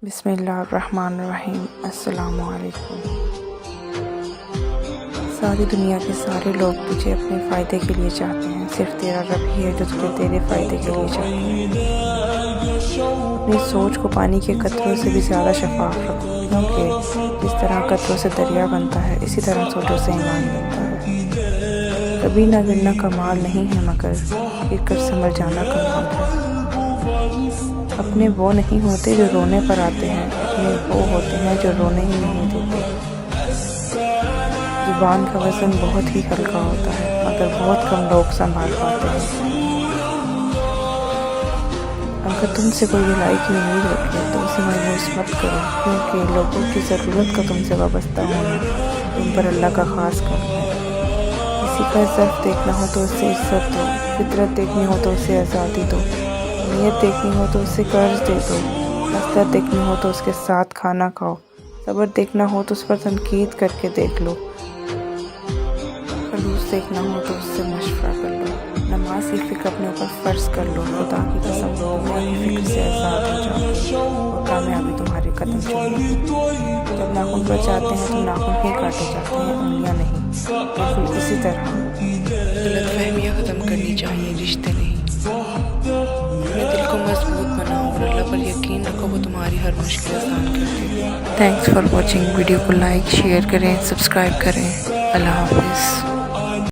بسم اللہ الرحمن الرحیم۔ السلام علیکم۔ ساری دنیا کے سارے لوگ تجھے اپنے فائدے کے لیے چاہتے ہیں، صرف تیرا رب ہی ہے جو تجھے تیرے فائدے کے لیے چاہتے ہیں۔ اپنی سوچ کو پانی کے قطروں سے بھی زیادہ شفاف رکھو، کیونکہ جس طرح قطروں سے دریا بنتا ہے اسی طرح سوچوں سے ایمان بنتا ہے۔ کبھی نہ گرنا کمال نہیں ہے مگر گر کر سنبھل جانا کمال ہے۔ اپنے وہ نہیں ہوتے جو رونے پر آتے ہیں، اپنے وہ ہوتے ہیں جو رونے ہی نہیں دیتے۔ زبان کا وزن بہت ہی ہلکا ہوتا ہے مگر بہت کم لوگ سنبھال پاتے ہیں۔ اگر تم سے کوئی بھلائی کی امید رکھے تو اسے مایوس مت کرو، کیونکہ لوگوں کی ضرورت کا تم سے وابستہ ہونا تم پر اللہ کا خاص کرم ہے۔ کسی کا ضعف دیکھنا ہو تو اسے عزت دو، فطرت دیکھنی ہو تو اسے آزادی دو، نیت دیکھنی ہو تو اسے قرض دے دو، حسرت دیکھنی ہو تو اس کے ساتھ کھانا کھاؤ، صبر دیکھنا ہو تو اس پر تنقید کر کے دیکھ لو، خلوص دیکھنا ہو تو اس سے مشورہ کر لو، نماز کی فکر اپنے اوپر فرض کر لو۔ خدا کی قسم دنیا کی فکر سے آزاد ہو جاؤ اور کامیابی تمہارے قدم چومے۔ جب ناخن کٹ جاتے ہیں تو ناخن ہی کاٹے جاتے ہیں، انگلیاں نہیں۔ بالکل اسی طرح غلط فہمیاں ختم کرنی چاہیے، رشتے نہیں۔ اپنے دل کو مضبوط بناؤ اور اللہ پر یقین رکھو، وہ تمہاری ہر مشکل آسان کر دے گا۔ Thanks for watching. ویڈیو کو لائک، شیئر کریں، سبسکرائب کریں۔ اللہ حافظ۔